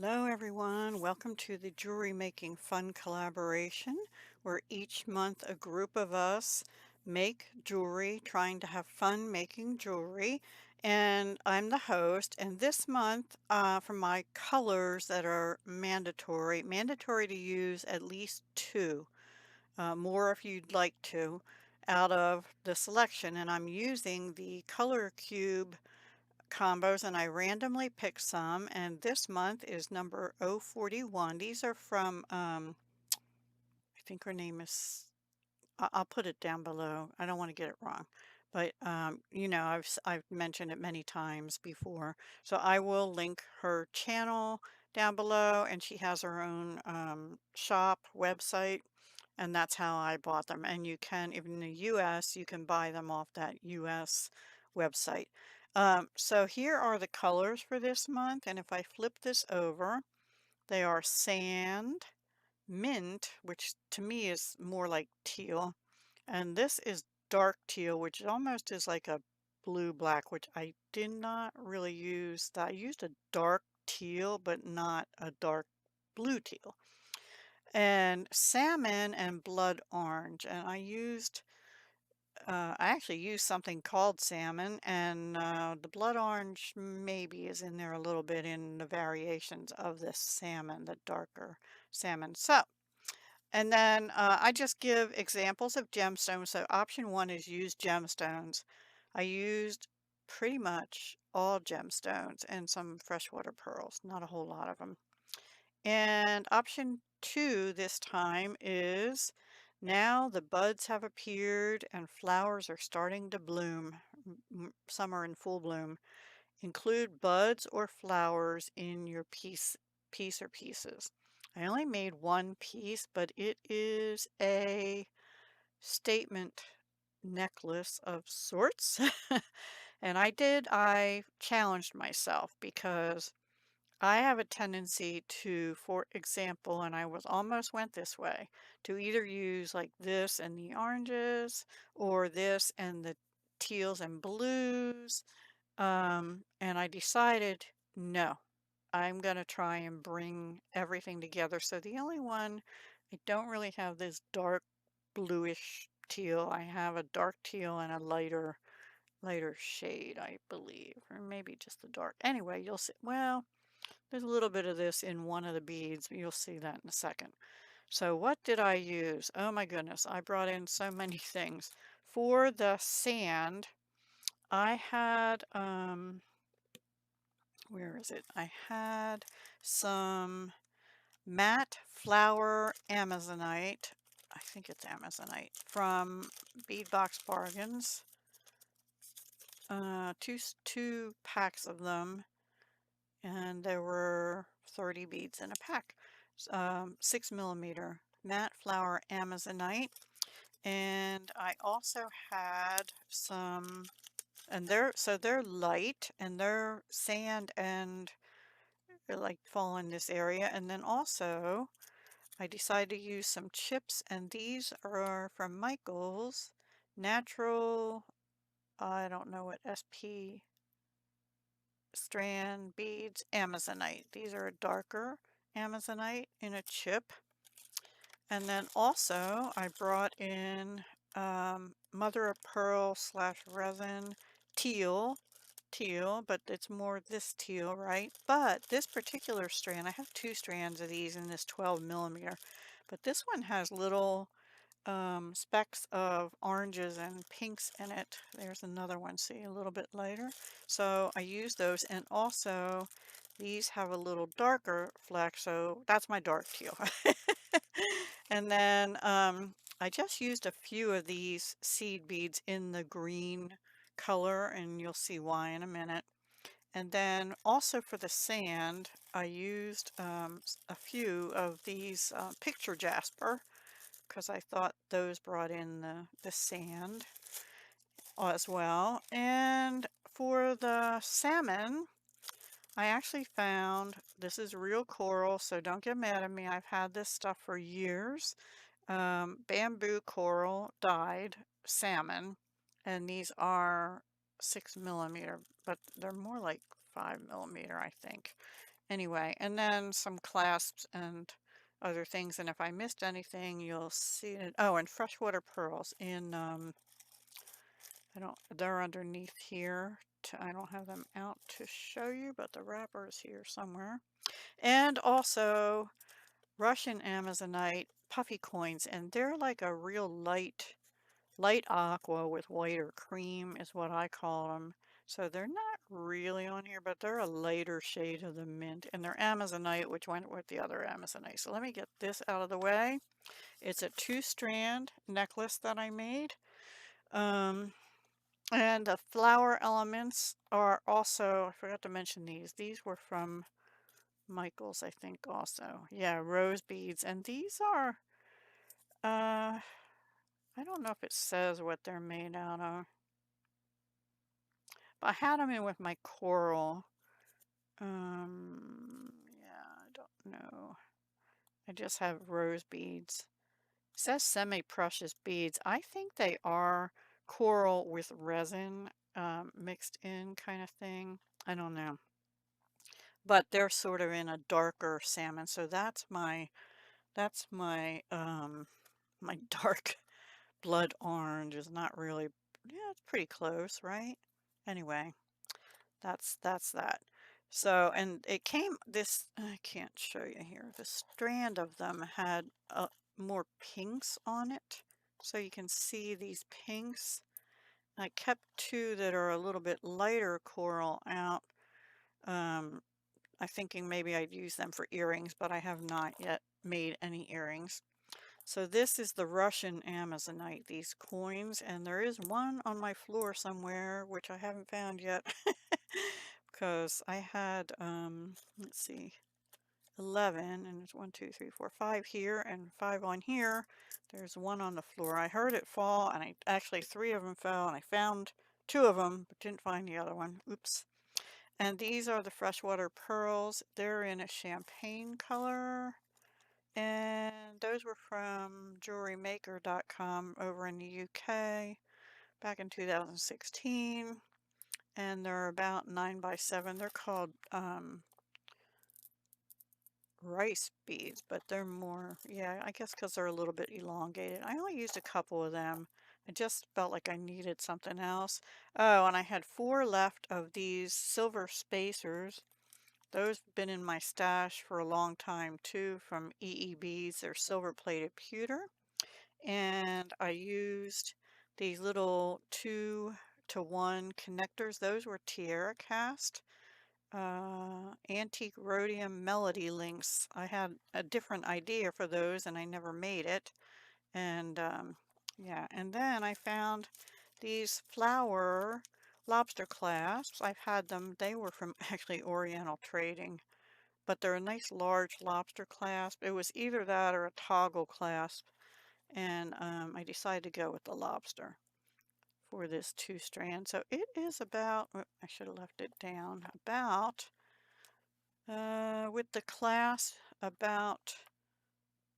Hello everyone, welcome to the Jewelry Making Fun collaboration where each month a group of us make jewelry, trying to have fun making jewelry, and I'm the host. And this month for my colors that are mandatory to use at least two, more if you'd like to, out of the selection, and I'm using the Color Cube combos, and I randomly picked some, and this month is number 041. These are from I think her name is, I'll put it down below. I don't want to get it wrong, but you know, I've mentioned it many times before, so I will link her channel down below, and she has her own shop website, and that's how I bought them. And you can, if in the US, you can buy them off that US website. So here are the colors for this month, and if I flip this over, they are sand, mint, which to me is more like teal, and this is dark teal, which almost is like a blue black, which I did not really use that. I used a dark teal, but not a dark blue teal. And salmon and blood orange. And I actually used something called salmon, and the blood orange maybe is in there a little bit in the variations of this salmon, the darker salmon. So, and then I just give examples of gemstones. So option one is use gemstones. I used pretty much all gemstones and some freshwater pearls, not a whole lot of them. And option two this time is now the buds have appeared and flowers are starting to bloom. Some are in full bloom. Include buds or flowers in your piece or pieces. I only made one piece, but it is a statement necklace of sorts. And I challenged myself because I have a tendency to, for example, and I was almost went this way, to either use like this and the oranges or this and the teals and blues. And I decided, no, I'm going to try and bring everything together. So the only one, I don't really have this dark bluish teal. I have a dark teal and a lighter shade, I believe, or maybe just the dark. Anyway, you'll see. Well, there's a little bit of this in one of the beads. You'll see that in a second. So what did I use? Oh my goodness, I brought in so many things. For the sand, I had, where is it? I had some matte flower Amazonite. I think it's Amazonite from Beadbox Bargains. Two packs of them, and there were 30 beads in a pack. 6mm matte flower Amazonite, and I also had some, and they're light and they're sand and they like fall in this area. And then also I decided to use some chips, and these are from Michael's natural, I don't know what, SP strand beads Amazonite. These are a darker Amazonite in a chip. And then also I brought in mother of pearl / resin teal, but it's more this teal, right? But this particular strand, I have two strands of these in this 12mm, but this one has little specks of oranges and pinks in it. There's another one, see, a little bit later. So I use those, and also these have a little darker fleck, so that's my dark teal. And then I just used a few of these seed beads in the green color, and you'll see why in a minute. And then also for the sand, I used a few of these picture jasper, because I thought those brought in the sand as well. And for the salmon, I actually found, this is real coral, so don't get mad at me. I've had this stuff for years. Bamboo coral dyed salmon, and these are 6mm, but they're more like 5mm, I think. Anyway, and then some clasps and other things. And if I missed anything, you'll see it. Oh, and freshwater pearls in, they're underneath here. I don't have them out to show you, but the wrapper is here somewhere. And also Russian Amazonite puffy coins, and they're like a real light aqua with whiter cream is what I call them. So they're not really on here, but they're a lighter shade of the mint, and they're Amazonite, which went with the other Amazonite. So let me get this out of the way. It's a 2-strand necklace that I made. Um, and the flower elements are also, I forgot to mention these. These were from Michael's, I think, also. Yeah, rose beads. And these are, I don't know if it says what they're made out of. But I had them in with my coral. Yeah, I don't know. I just have rose beads. It says semi-precious beads. I think they are coral with resin mixed in kind of thing. I don't know. But they're sort of in a darker salmon. So that's my my dark blood orange is not really, yeah, it's pretty close, right? Anyway, that's that. So, and it came, this, I can't show you here. The strand of them had more pinks on it. So you can see these pinks. I kept two that are a little bit lighter coral out. I'm thinking maybe I'd use them for earrings, but I have not yet made any earrings. So this is the Russian Amazonite, these coins, and there is one on my floor somewhere, which I haven't found yet, because I had, let's see, 11, and there's 1, 2, 3, 4, 5 here, and 5 on here. There's one on the floor. I heard it fall, and actually 3 of them fell, and I found 2 of them, but didn't find the other one. Oops. And these are the freshwater pearls. They're in a champagne color. And those were from jewelrymaker.com over in the UK back in 2016. And they're about 9 by 7. They're called rice beads, but they're more, yeah, I guess because they're a little bit elongated. I only used a couple of them. I just felt like I needed something else. Oh, and I had 4 left of these silver spacers. Those have been in my stash for a long time too, from EEBs. They're silver plated pewter. And I used these little 2-to-1 connectors. Those were Tierra cast. Antique rhodium melody links. I had a different idea for those and I never made it. And yeah, and then I found these flower lobster clasps. I've had them. They were from actually Oriental Trading, but they're a nice large lobster clasp. It was either that or a toggle clasp, and I decided to go with the lobster for this 2-strand. So it is about, oh, I should have left it down, about, with the clasp, about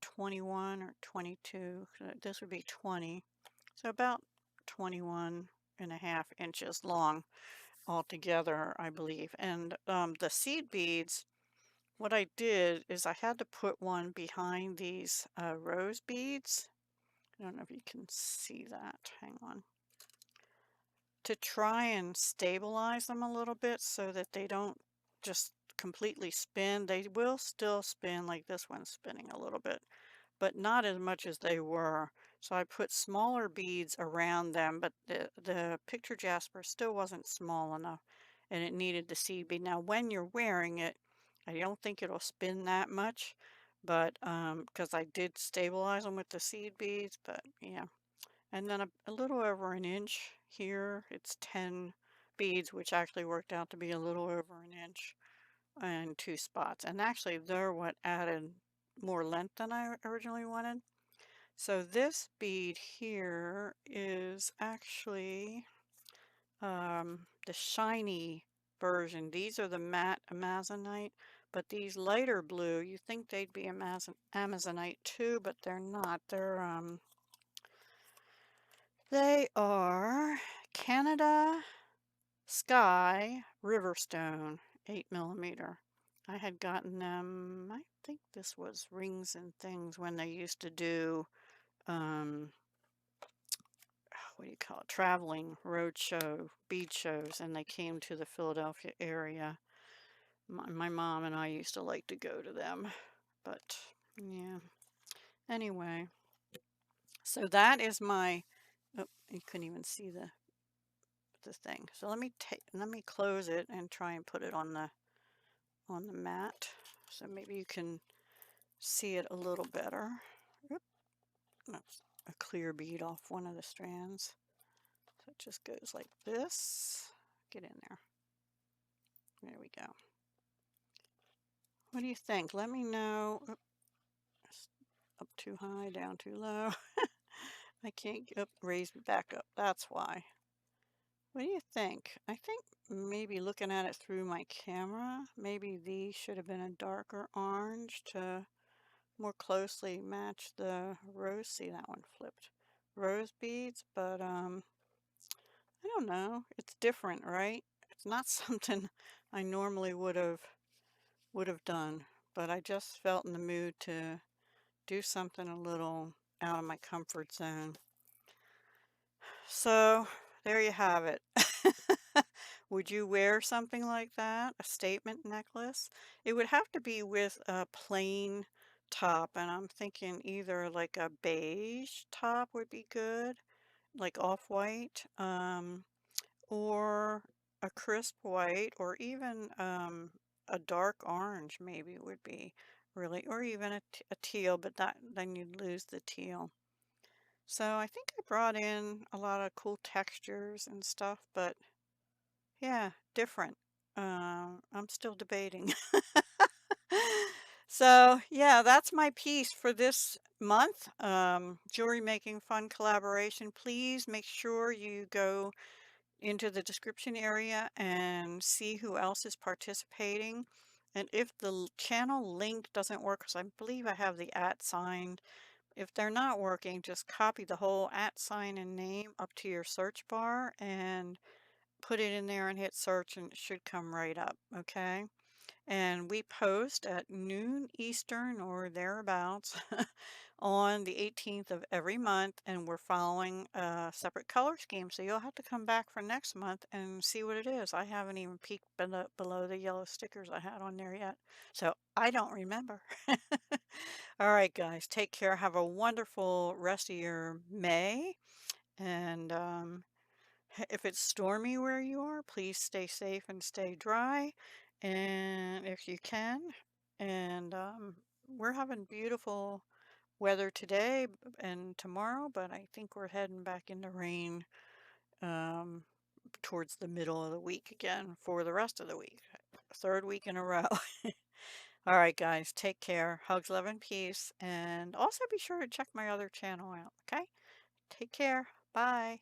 21 or 22. This would be 20. So about 21.5 inches long altogether, I believe. And the seed beads, what I did is I had to put one behind these rose beads. I don't know if you can see that. Hang on. To try and stabilize them a little bit so that they don't just completely spin. They will still spin, like this one's spinning a little bit, but not as much as they were. So I put smaller beads around them, but the picture jasper still wasn't small enough and it needed the seed bead. Now when you're wearing it, I don't think it'll spin that much, but because I did stabilize them with the seed beads, but yeah. And then a little over an inch here, it's 10 beads, which actually worked out to be a little over an inch and 2 spots. And actually they're what added more length than I originally wanted. So this bead here is actually the shiny version. These are the matte Amazonite, but these lighter blue, you think they'd be Amazonite too, but they're not. They are Canada Sky Riverstone 8mm. I had gotten them, I think this was Rings and Things when they used to do, um, what do you call it, traveling road show, bead shows, and they came to the Philadelphia area. My mom and I used to like to go to them, but yeah. Anyway, so that is my, oh, you couldn't even see the thing. So let me close it and try and put it on the mat. So maybe you can see it a little better. Oop, that's a clear bead off one of the strands. So it just goes like this. Get in there. There we go. What do you think? Let me know. Oop, up too high, down too low. I can't get raise it back up. That's why. What do you think? I think maybe looking at it through my camera, maybe these should have been a darker orange to more closely match the rose. See, that one flipped. Rose beads, but I don't know. It's different, right? It's not something I normally would have done, but I just felt in the mood to do something a little out of my comfort zone. So there you have it. Would you wear something like that? A statement necklace? It would have to be with a plain top, and I'm thinking either like a beige top would be good, like off-white, or a crisp white, or even a dark orange maybe would be really, or even a teal, but that then you'd lose the teal. So I think I brought in a lot of cool textures and stuff, but yeah, different. I'm still debating. So yeah, that's my piece for this month. Jewelry Making Fun collaboration. Please make sure you go into the description area and see who else is participating. And if the channel link doesn't work, because I believe I have the @ sign, if they're not working, just copy the whole @ sign and name up to your search bar and put it in there and hit search and it should come right up, okay? And we post at noon Eastern or thereabouts on the 18th of every month, and we're following a separate color scheme. So you'll have to come back for next month and see what it is. I haven't even peeked below the yellow stickers I had on there yet, so I don't remember. All right, guys, take care. Have a wonderful rest of your May. And if it's stormy where you are, please stay safe and stay dry. And if you can, and we're having beautiful weather today and tomorrow, but I think we're heading back into rain um, towards the middle of the week again for the rest of the week. Third week in a row. All right, guys, take care. Hugs, love, and peace. And also be sure to check my other channel out, okay? Take care. Bye.